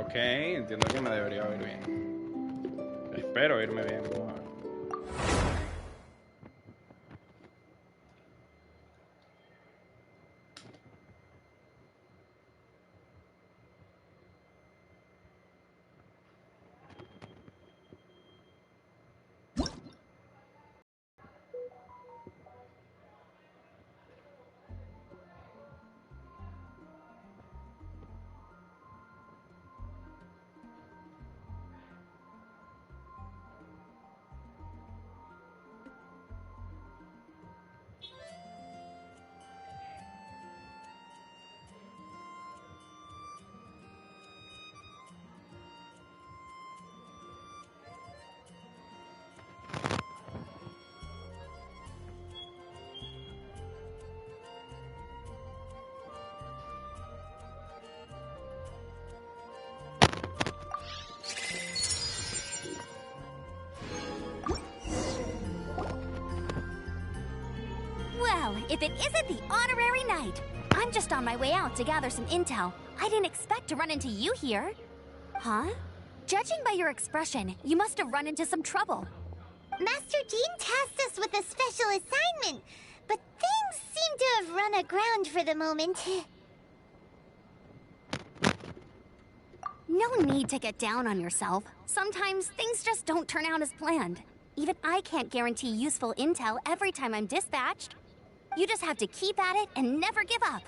Ok, entiendo que me debería ir bien. Espero irme bien. Vamos a ver. Well, if it isn't the honorary knight. I'm just on my way out to gather some intel. I didn't expect to run into you here. Huh? Judging by your expression, you must have run into some trouble. Master Jean tasked us with a special assignment, but things seem to have run aground for the moment. No need to get down on yourself. Sometimes things just don't turn out as planned. Even I can't guarantee useful intel every time I'm dispatched. You just have to keep at it and never give up.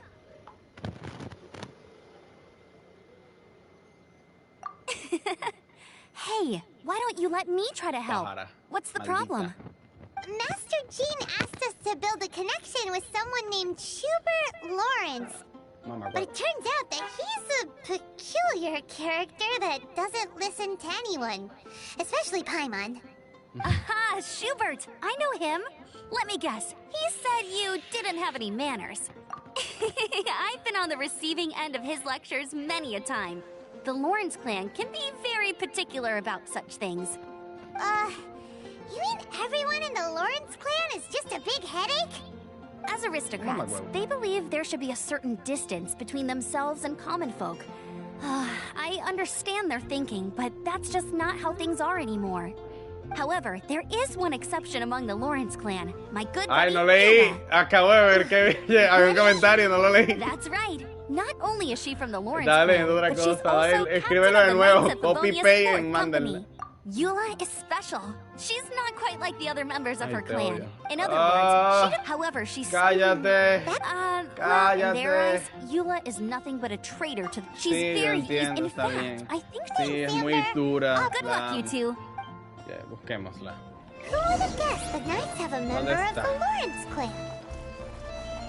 Hey, why don't you let me try to help? What's the problem? Master Jean asked us to build a connection with someone named Schubert Lawrence. But it turns out that he's a peculiar character that doesn't listen to anyone, especially Paimon. Aha, Schubert! I know him. Let me guess. He said you didn't have any manners. I've been on the receiving end of his lectures many a time. The Lawrence clan can be very particular about such things. You mean everyone in the Lawrence clan is just a big headache? As aristocrats, they believe there should be a certain distance between themselves and common folk. I understand their thinking, but that's just not how things are anymore. However, there is one exception among the Lawrence clan. My good buddy, Ay, no leí. Acabo de ver que había un comentario, no lo leí. That's right. Not only is she from the Lawrence Estaba clan, leyendo otra but she's cosa. also Escríbelo de captain of the nuevo. Knights of Copy, Favonius paste, Sport and mándenla. Company. Eula is special. She's not quite like the other members of her clan. odio. In other words, however, she's... Cállate. Well, in their eyes, Eula is nothing but a traitor to... She's Sí, very... entiendo, in está fact, bien. I think Sí, es muy dura. Good luck, you two. Ya, busquémosla. Who would have guessed the Knights have a member of the Lawrence clan?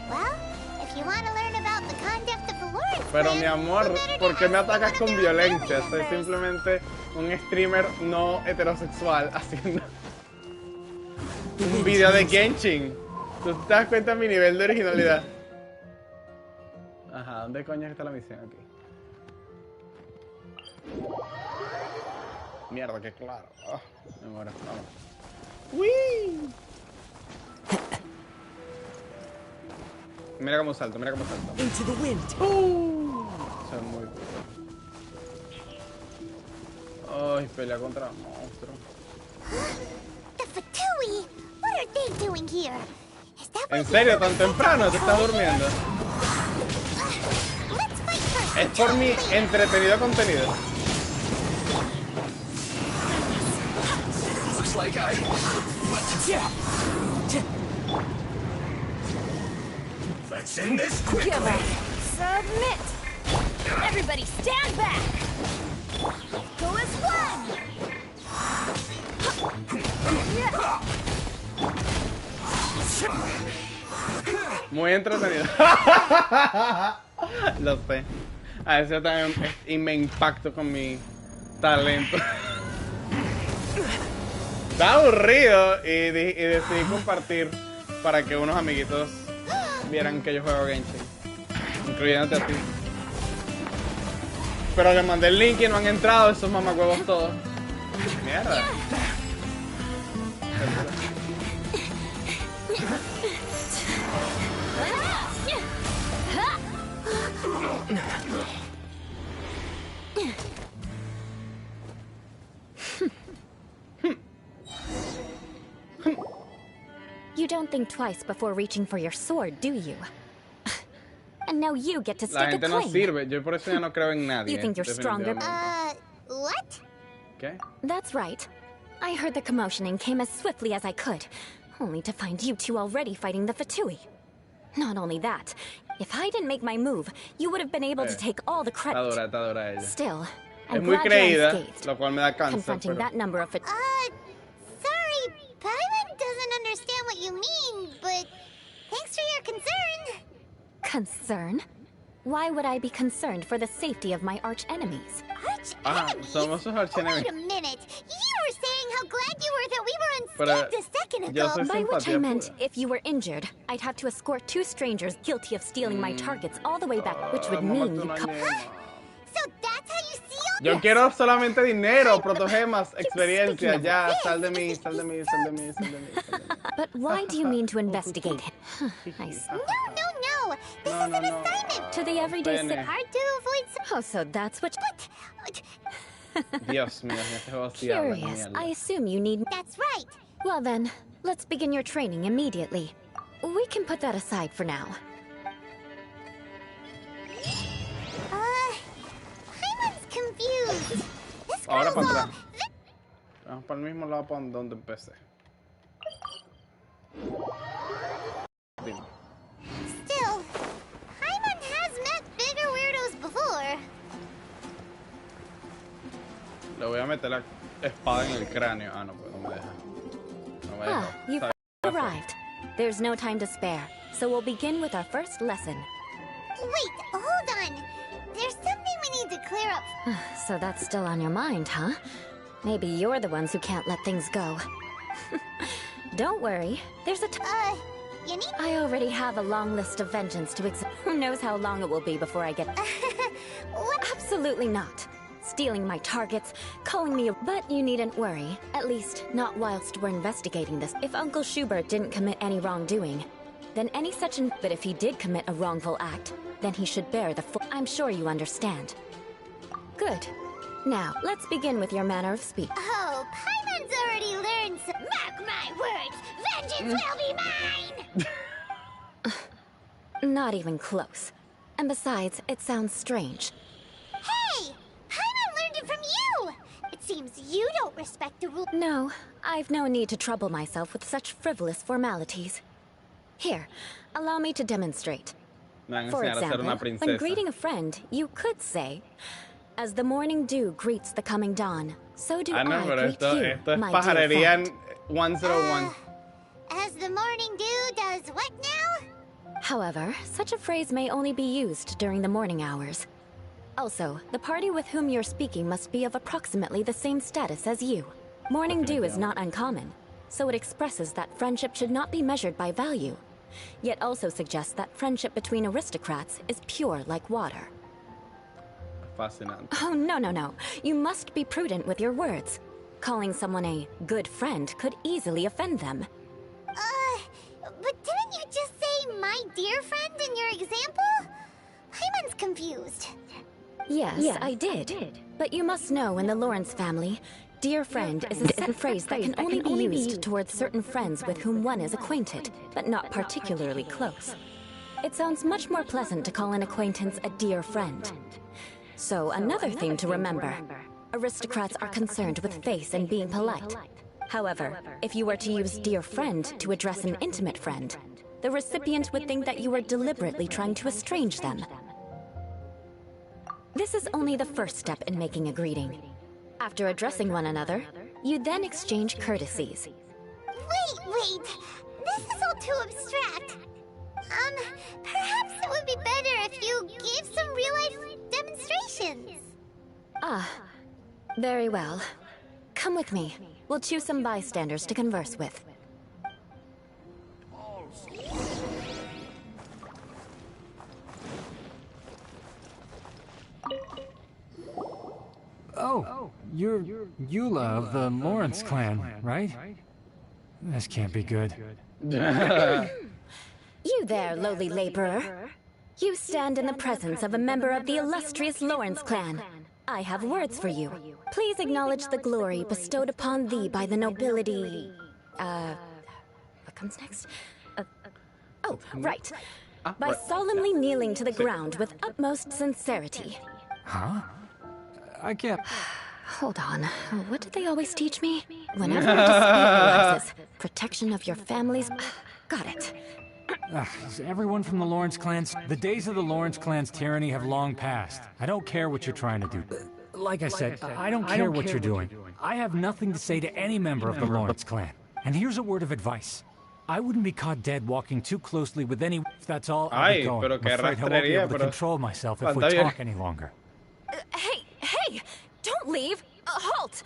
Well, if you want to learn about the conduct of the Lawrence Pero clan, mi amor, ¿por qué me atacas con violencia? Soy simplemente un streamer no heterosexual haciendo un video de Genshin. ¿Tú te das cuenta de mi nivel de originalidad? Ajá, ¿dónde coño está la misión aquí? Mierda, qué claro. Oh, me muero, vamos. ¡Uy! Mira cómo salto, mira cómo salto. Into the wind. Eso es muy duro. Ay, pelea contra monstruos. The Fatui! What are they doing here? Is that ¿En serio? ¿Tan temprano? ¿Te estás durmiendo? Let's fight first. Es por mi entretenido contenido. Looks like Let's end this quickly. Submit! Everybody stand back! Go as one! Muy entretenido. Lo sé. A veces también y me impacto con mi talento. Está aburrido y decidí compartir para que unos amiguitos vieran que yo juego Genshin, incluyéndote a ti. Pero les mandé el link y no han entrado esos mamacuevos todos. Mierda. don't think twice before reaching for your sword, do you? And now you get to La stick a gente no claim. sirve. Yo por eso ya no creo en nadie. You think you're stronger? What? ¿Qué? That's right. I heard the commotion and came as swiftly as I could, only to find you two already fighting the Fatui. Not only that, if I didn't make my move, you would have been able to take all the credit. Está dura ella. Still, Es I'm muy glad you're creída, unscathed. lo cual me da cáncer. Confronting that number of Sorry, Paimon doesn't understand what you mean, but thanks for your concern. Concern? Why would I be concerned for the safety of my arch-enemies? Arch-enemies? Somos sus arch-enemies. Wait a minute. You were saying how glad you were that we were Pero, unscathed a second yo ago. soy By which I simpatía meant, pura. if you were injured, I'd have to escort two strangers guilty of stealing my targets all the way back, which would mean you come... So that's how you see all Yo this? quiero solamente dinero, protogemas, experiencia. Ya, sal de mí, sal de mí, sal de mí, sal de mí, sal de mí. But why do you mean to investigate him? Nice. No. This is an assignment. To the everyday Bene. citizen. Hard to avoid Oh, so that's what... Dios mío, este juego sí habla Curious. mierda. I assume you need... That's right. Well then, let's begin your training immediately. We can put that aside for now. Paimon's confused. This Ahora girl's para all... atrás. Vamos para el mismo lado para donde empecé. Dime. Still, Paimon has met bigger weirdos before. Le voy a meter la espada en el cráneo. Ah, no, pues no me deja. No me deja. You've Está bien. arrived. There's no time to spare, so we'll begin with our first lesson. Wait, hold on. There's something we need to clear up. So that's still on your mind, huh? Maybe you're the ones who can't let things go. Don't worry, there's a You need... I already have a long list of vengeance to Who knows how long it will be before I get... What? Absolutely not. Stealing my targets, calling me a... But you needn't worry. At least, not whilst we're investigating this. If Uncle Schubert didn't commit any wrongdoing, then any such... But if he did commit a wrongful act, then he should bear the full... I'm sure you understand. Good. Now, let's begin with your manner of speech. Oh, Paimon's already learned some... Mark my words! Vengeance will be mine! Not even close. And besides, it sounds strange. Hey! Paimon learned it from you! It seems you don't respect the rule... No, I've no need to trouble myself with such frivolous formalities. Here, allow me to demonstrate. Me van a For enseñar a ser una example, when princesa. greeting a friend, you could say, "As the morning dew greets the coming dawn, so do Ah, no, I pero greet esto you, es my dear pajarería friend." en 101. As the morning dew does what now? However, such a phrase may only be used during the morning hours. Also, the party with whom you're speaking must be of approximately the same status as you. Morning dew is not uncommon, so it expresses that friendship should not be measured by value, yet also suggests that friendship between aristocrats is pure like water. Fascinante. Oh, no. You must be prudent with your words. Calling someone a good friend could easily offend them. But didn't you just say my dear friend in your example? Paimon's confused. Yes, I did. But you must know in the Lawrence family, dear friend is a set phrase that can only be used towards certain friends with whom one is acquainted, but not particularly close. It sounds much more pleasant to call an acquaintance a dear friend. So, another thing to remember. Aristocrats are concerned with face and being polite. However, if you were to use dear friend to address an intimate friend, the recipient would think that you were deliberately trying to estrange them. This is only the first step in making a greeting. After addressing one another, you then exchange courtesies. Wait. This is all too abstract. Perhaps it would be better if you gave some real-life demonstrations. Ah, very well. Come with me. We'll choose some bystanders to converse with. Oh, you're Eula of the Lawrence clan, right? This can't be good. You there, lowly laborer. You stand in the presence of a member of the illustrious Lawrence clan. I have words for you. Please acknowledge the glory bestowed upon thee by the nobility... What comes next? Right. By solemnly kneeling to the ground with utmost sincerity. Huh? I can't... Hold on. What did they always teach me? Whenever a dispute arises, protection of your families... Got it. Is everyone from the Lawrence clans? The days of the Lawrence clan's tyranny have long passed. I don't care what you're trying to do. Like I said, I don't care what you're doing. I have nothing to say to any member of the Lawrence clan. And here's a word of advice. I wouldn't be caught dead walking too closely with any... If that's all, I'll be going. I'm afraid I won't be able to control myself if we talk any longer. Hey! Don't leave! Halt!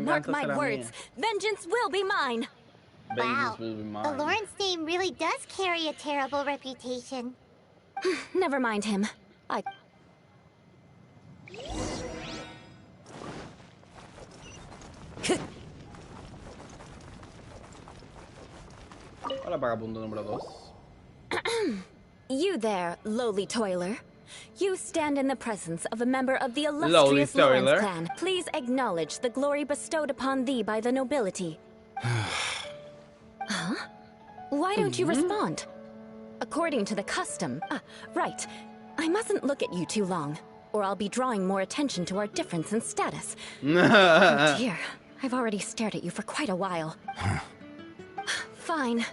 Mark my words, vengeance will be mine! Wow, the Lawrence name really does carry a terrible reputation. Never mind him. Hola, vagabundo número 2. You there, lowly toiler. You stand in the presence of a member of the illustrious Lawrence clan. Please acknowledge the glory bestowed upon thee by the nobility. Huh? Why don't you respond? According to the custom... right. I mustn't look at you too long, or I'll be drawing more attention to our difference in status. Oh dear, I've already stared at you for quite a while. Fine.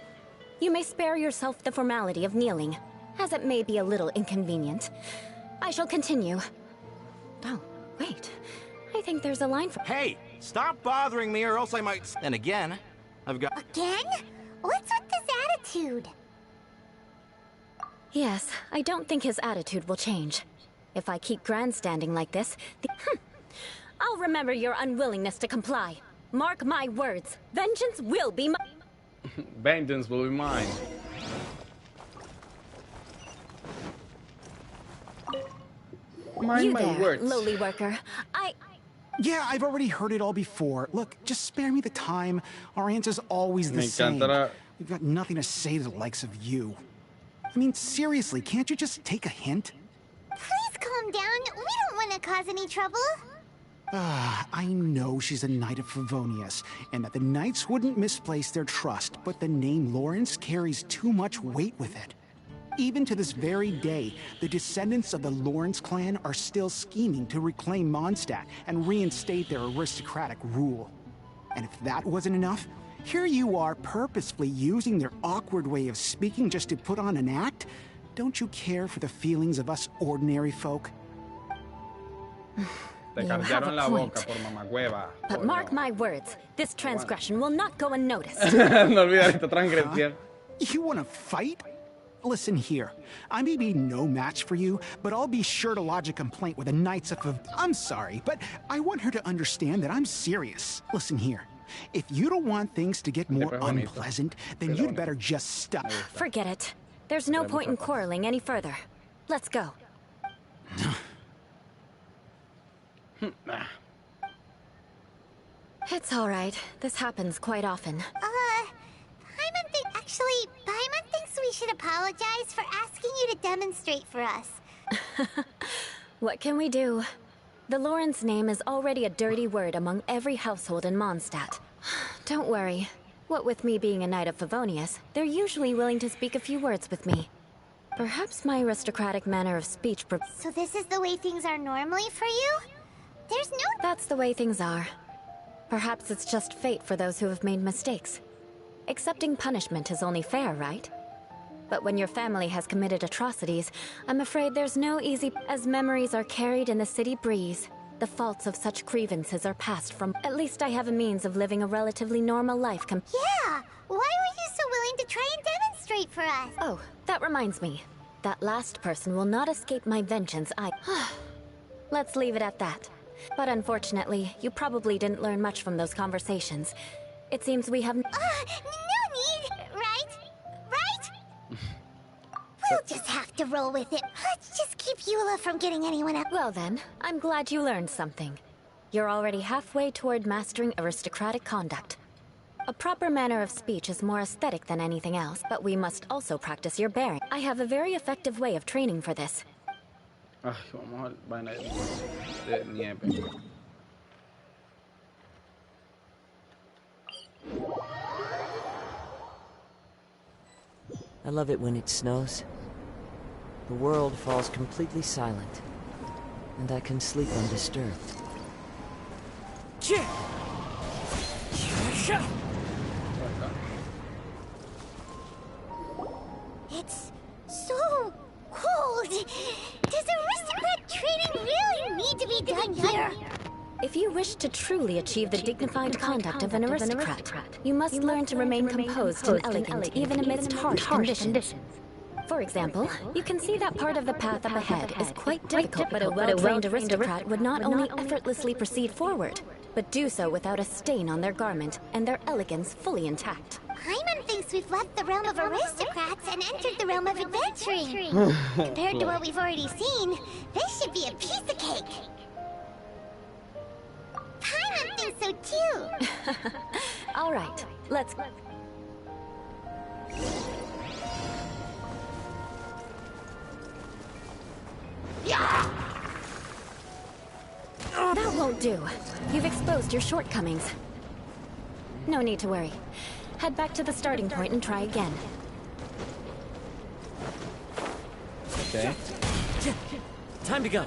You may spare yourself the formality of kneeling, as it may be a little inconvenient. I shall continue. Oh, wait. I think there's a line for... Hey! Stop bothering me or else I might... And again, I've got... Again? What's with this attitude? Yes, I don't think his attitude will change. If I keep grandstanding like this, I'll remember your unwillingness to comply. Mark my words. Vengeance will be Vengeance will be mine. You there, lowly worker. Yeah, I've already heard it all before. Look, just spare me the time. Our answer's always the same. We've got nothing to say to the likes of you. I mean, seriously, can't you just take a hint? Please calm down. We don't want to cause any trouble. I know she's a Knight of Favonius, and that the Knights wouldn't misplace their trust, but the name Lawrence carries too much weight with it. Even to this very day, the descendants of the Lawrence clan are still scheming to reclaim Mondstadt and reinstate their aristocratic rule. And if that wasn't enough, here you are purposefully using their awkward way of speaking just to put on an act? Don't you care for the feelings of us ordinary folk? You have a point. But mark my words, this transgression will not go unnoticed. No olvidar esta transgresión. You want to fight? Listen here, I may be no match for you, but I'll be sure to lodge a complaint with the Knights of... I'm sorry, but I want her to understand that I'm serious. Listen here, if you don't want things to get more unpleasant, then you'd better just stop. Forget it. There's no point in quarreling any further. Let's go. It's all right. This happens quite often. Paimon thinks we should apologize for asking you to demonstrate for us. What can we do? The Lawrence name is already a dirty word among every household in Mondstadt. Don't worry. What with me being a Knight of Favonius, they're usually willing to speak a few words with me. Perhaps my aristocratic manner of speech... So this is the way things are normally for you? There's no... That's the way things are. Perhaps it's just fate for those who have made mistakes. Accepting punishment is only fair, right? But when your family has committed atrocities, I'm afraid there's no easy... As memories are carried in the city breeze, the faults of such grievances are passed from... At least I have a means of living a relatively normal life Yeah! Why were you so willing to try and demonstrate for us? Oh, that reminds me. That last person will not escape my vengeance, Let's leave it at that. But unfortunately, you probably didn't learn much from those conversations. It seems we have... no need, right? We'll just have to roll with it. Let's just keep Eula from getting anyone else. Well then, I'm glad you learned something. You're already halfway toward mastering aristocratic conduct. A proper manner of speech is more aesthetic than anything else, but we must also practice your bearing. I have a very effective way of training for this. Ay, vamos al vaina de nieve. I love it when it snows. The world falls completely silent, and I can sleep undisturbed. It's so cold. Does aristocrat training really need to be done here? If you wish to truly achieve the dignified conduct of an aristocrat, you must learn to remain composed and elegant even amidst harsh conditions. For example, you can see that part of the path up ahead is quite difficult, but a well-trained aristocrat would not only effortlessly proceed forward, but do so without a stain on their garment and their elegance fully intact. Paimon thinks we've left the realm of aristocrats and entered the realm of adventuring. Compared to what we've already seen, this should be a piece of cake. Paimon thinks so too. All right, let's... That won't do. You've exposed your shortcomings. No need to worry. Head back to the starting point and try again. Okay. Time to go.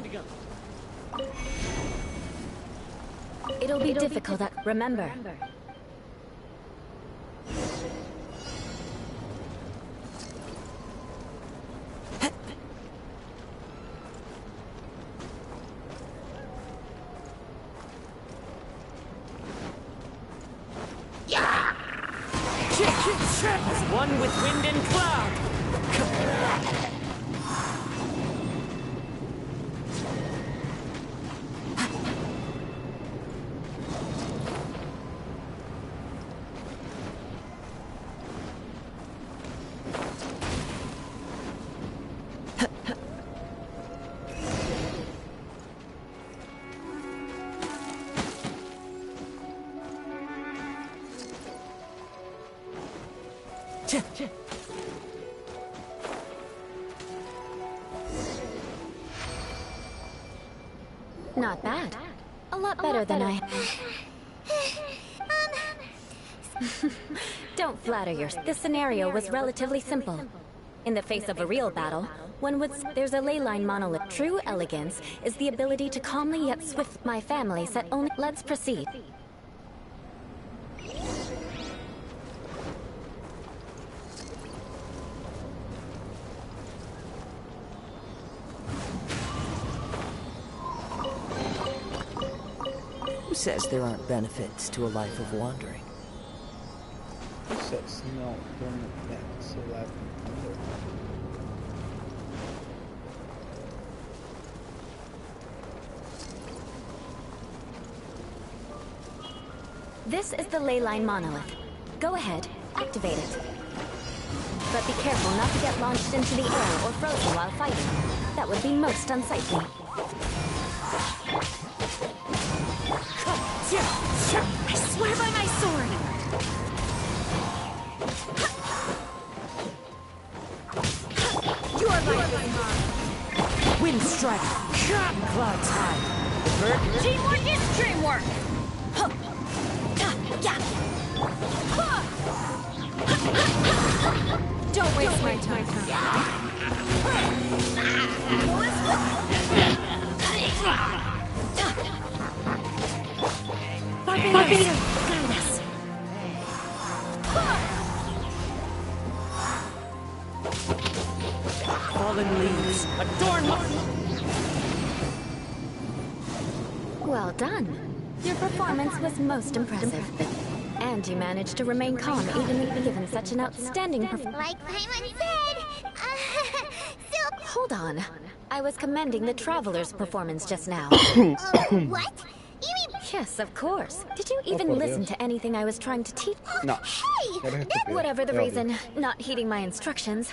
It'll be difficult, remember. As one with wind and cloud. Not bad. A lot better than I... Don't flatter yourself. This scenario was relatively simple. In the face of a real battle, one would... There's a ley line monolith. True elegance is the ability to calmly yet swift... My family set only... Let's proceed. Who says there aren't benefits to a life of wandering? Who says no, don't that's a life of wandering? This is the ley line monolith. Go ahead, activate it. But be careful not to get launched into the air or frozen while fighting. That would be most unsightly. I swear by my sword! Your life is mine! Wind strike! Clouds high! Teamwork is dreamwork! Don't waste my time. Barbados, guide us. Fallen leaves, adorn my... Well done. Your performance was most impressive. And you managed to remain calm even given such an outstanding performance. Like Paimon said, still... Hold on. I was commending the Traveler's performance just now. What? You mean... Yes, of course. Did you even listen to anything I was trying to teach? No. Hey! Whatever the reason, not heeding my instructions.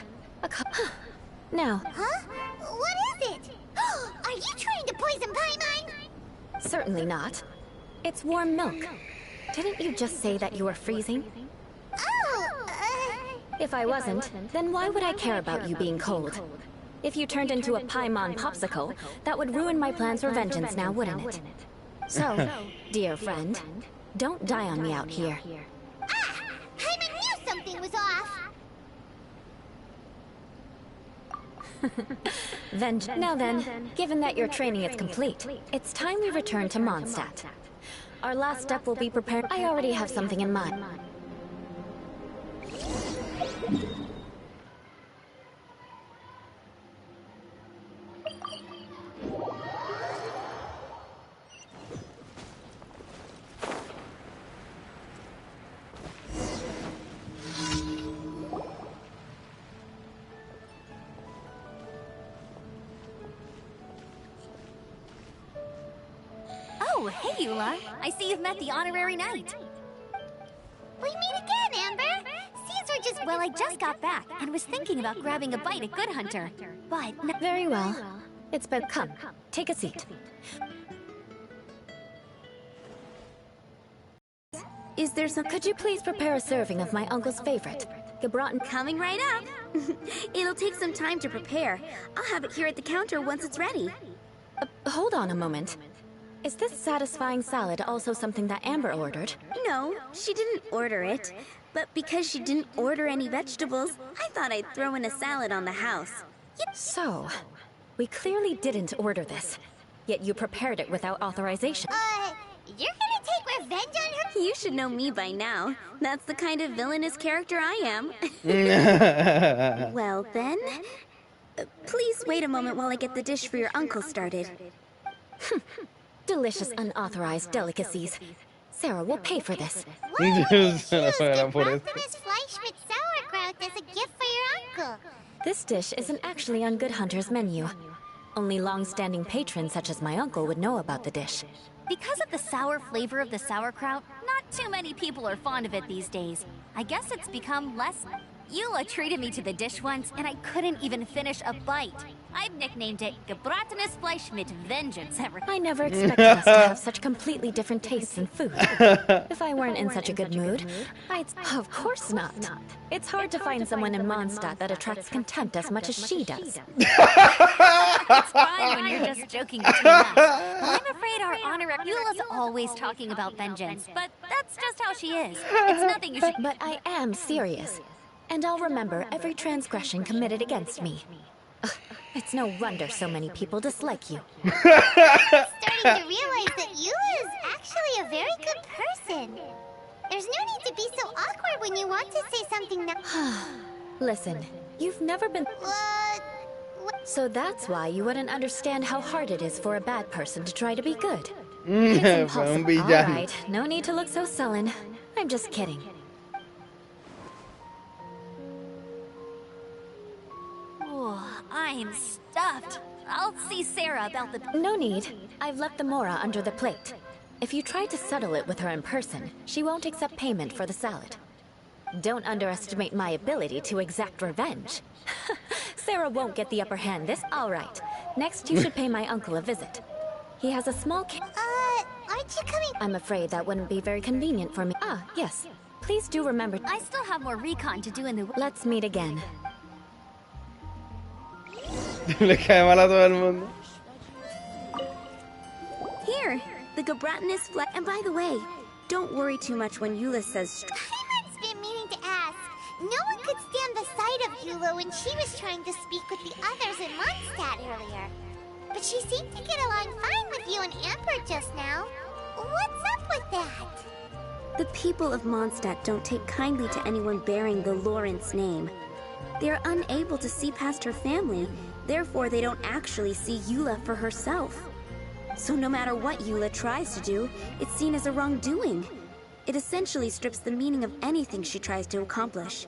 Now. Huh? What is it? Are you trying to poison Paimon? Certainly not. It's warm milk. Didn't you just say that you were freezing? Oh, If I wasn't, then why would I care about you being cold? If you turned into a Paimon popsicle, that would ruin my plans for vengeance now, wouldn't it? So, dear friend, don't die on me out here. Paimon knew something was off! Now then, given that your training is complete, it's time we return to Mondstadt. Our last step will be prepared. I already have something in mind. Oh, hey, Eula. I see you've met the honorary knight. We meet again, Amber. Seems we're just... Well, I just got back and was thinking about grabbing a bite at Good Hunter. But... Very well. It's been... Come, take a seat. Is there some... Could you please prepare a serving of my uncle's favorite? Gebraten... Coming right up. It'll take some time to prepare. I'll have it here at the counter once it's ready. Hold on a moment. Is this satisfying salad also something that Amber ordered? No, she didn't order it. But because she didn't order any vegetables, I thought I'd throw in a salad on the house. So, we clearly didn't order this. Yet you prepared it without authorization. You're gonna take revenge on her? You should know me by now. That's the kind of villainous character I am. Well then, please wait a moment while I get the dish for your uncle started. Delicious unauthorized delicacies. Sarah will pay for this. Why would you choose Gebratenes Fleischmidt sauerkraut as a gift for your uncle? This dish isn't actually on Good Hunter's menu. Only long-standing patrons such as my uncle would know about the dish. Because of the sour flavor of the sauerkraut, not too many people are fond of it these days. I guess it's become less... Eula treated me to the dish once, and I couldn't even finish a bite. I've nicknamed it Gebratenes Fleischmidt Vengeance ever. I never expected us to have such completely different tastes in food. If I weren't in such a good mood, I'd... Of course not. It's hard to find someone in Mondstadt that attracts contempt as much as she does. It's fine when you're just joking between us. I'm afraid our honorary... Eula's always talking about vengeance, but that's just how she is. It's nothing you should... But I am serious. And I'll remember every transgression committed against me. Ugh, it's no wonder so many people dislike you. I'm starting to realize that Eula is actually a very good person. There's no need to be so awkward when you want to say something now. Listen, you've never been... What? So that's why you wouldn't understand how hard it is for a bad person to try to be good. It's impossible. Alright, no need to look so sullen. I'm just kidding. I'm stuffed. I'll see Sarah about the... No need. I've left the mora under the plate. If you try to settle it with her in person, she won't accept payment for the salad. Don't underestimate my ability to exact revenge. Sarah won't get the upper hand this... Alright. Next, you should pay my uncle a visit. He has a small aren't you coming... I'm afraid that wouldn't be very convenient for me. Ah, yes. Please do remember... I still have more recon to do in the... Let's meet again. Le cae mal a todo el mundo. Here, the Gebratenes Fleisch... And by the way, don't worry too much when Eula says... Paimon's been meaning to ask. No one could stand the sight of Eula when she was trying to speak with the others in Mondstadt earlier. But she seemed to get along fine with you and Amber just now. What's up with that? The people of Mondstadt don't take kindly to anyone bearing the Lawrence name. They are unable to see past her family, therefore they don't actually see Eula for herself. So no matter what Eula tries to do, it's seen as a wrongdoing. It essentially strips the meaning of anything she tries to accomplish.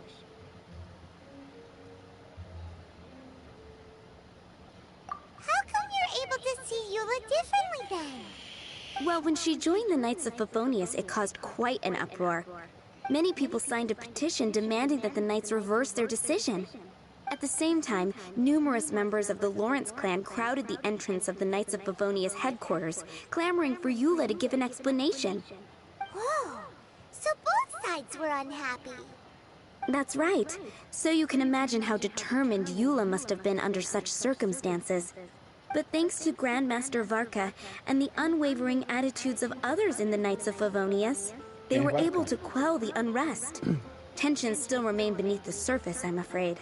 How come you're able to see Eula differently then? Well, when she joined the Knights of Favonius, it caused quite an uproar. Many people signed a petition demanding that the Knights reverse their decision. At the same time, numerous members of the Lawrence clan crowded the entrance of the Knights of Favonius headquarters, clamoring for Eula to give an explanation. Whoa! So both sides were unhappy. That's right. So you can imagine how determined Eula must have been under such circumstances. But thanks to Grandmaster Varka and the unwavering attitudes of others in the Knights of Favonius, they were able to quell the unrest. Tensions still remain beneath the surface, I'm afraid.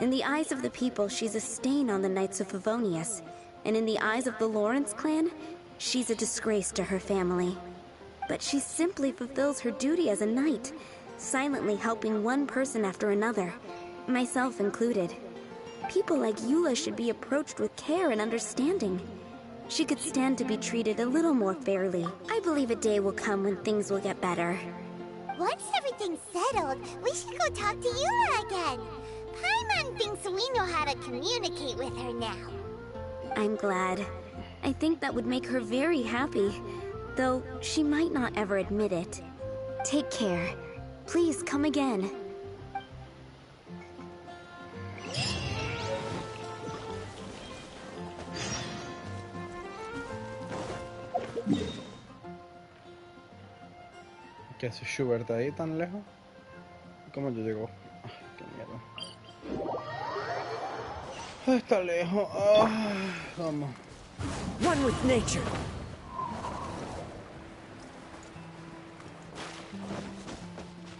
In the eyes of the people, she's a stain on the Knights of Favonius. And in the eyes of the Lawrence clan, she's a disgrace to her family. But she simply fulfills her duty as a knight, silently helping one person after another, myself included. People like Eula should be approached with care and understanding. She could stand to be treated a little more fairly. I believe a day will come when things will get better. Once everything's settled, we should go talk to Eula again. Paimon thinks we know how to communicate with her now. I'm glad. I think that would make her very happy, though she might not ever admit it. Take care. Please come again. ¿Qué hace Schubert ahí tan lejos? ¿Cómo yo llego? Ay, qué mierda. Está lejos. Vamos. One with nature.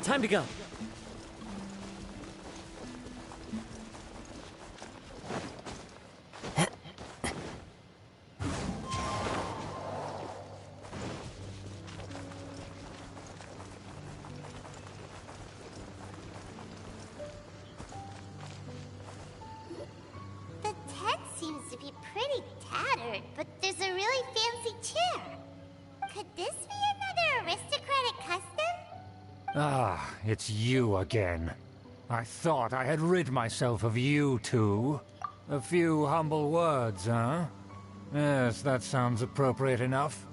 Time to go. But there's a really fancy chair. Could this be another aristocratic custom? Ah, it's you again. I thought I had rid myself of you two. A few humble words, huh? Yes, that sounds appropriate enough.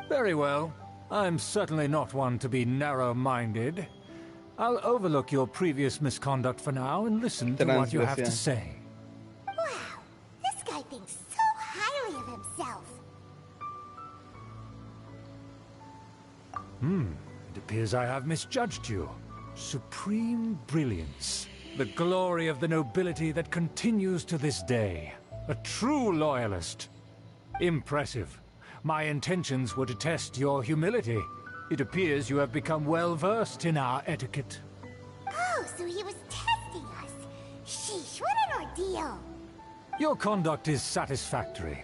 Very well. I'm certainly not one to be narrow-minded. I'll overlook your previous misconduct for now and listen to what you have to say. Wow, this guy thinks so highly of himself. It appears I have misjudged you. Supreme brilliance. The glory of the nobility that continues to this day. A true loyalist. Impressive. My intentions were to test your humility. It appears you have become well-versed in our etiquette. Oh, so he was testing us. Sheesh, what an ordeal. Your conduct is satisfactory.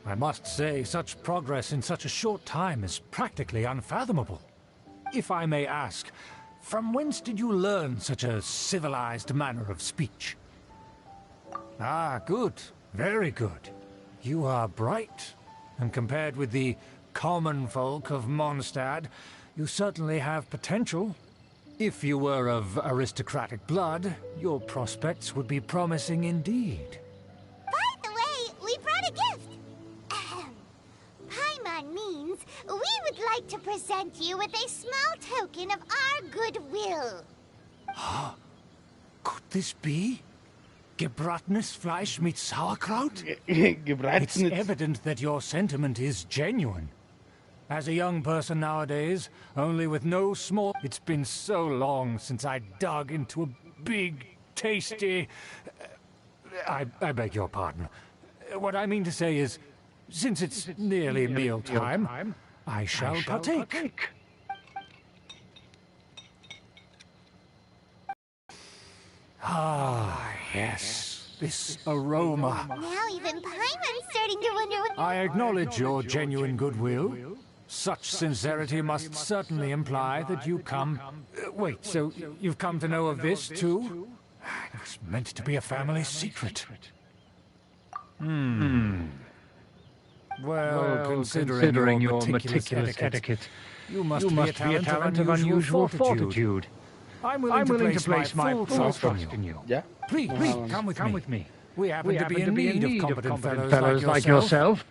I must say, such progress in such a short time is practically unfathomable. If I may ask, from whence did you learn such a civilized manner of speech? Ah, good. Very good. You are bright, and compared with the common folk of Mondstadt, you certainly have potential. If you were of aristocratic blood, your prospects would be promising indeed. By the way, we brought a gift. Paimon means we would like to present you with a small token of our goodwill. Could this be? Gebratenes Fleisch mit Sauerkraut? It's evident that your sentiment is genuine. As a young person nowadays, only with no small... It's been so long since I dug into a big, tasty... I beg your pardon. What I mean to say is, since it's nearly mealtime, I shall partake. Ah, yes. This aroma. Now even Paimon's starting to wonder what... I acknowledge your genuine goodwill. Such sincerity must certainly imply that you come... wait, so you've come to know of this, too? It's meant to be a family secret. Well, considering your meticulous etiquette, you must be a talent of unusual fortitude. I'm willing to place my full trust in you. Yeah? Please, come with me. We happen to be in need of competent fellows like yourself.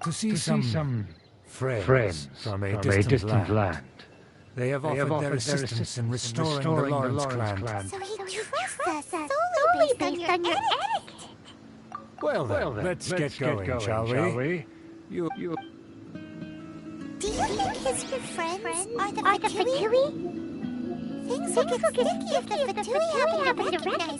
To see some friends from a distant land. They have offered their assistance in restoring the Lawrence clan. So he trusts us solely based on your etiquette. Well then, let's get going, shall we? You... Do you think his friends are the Fatui? Things would get sticky if the Fatui happen to recognize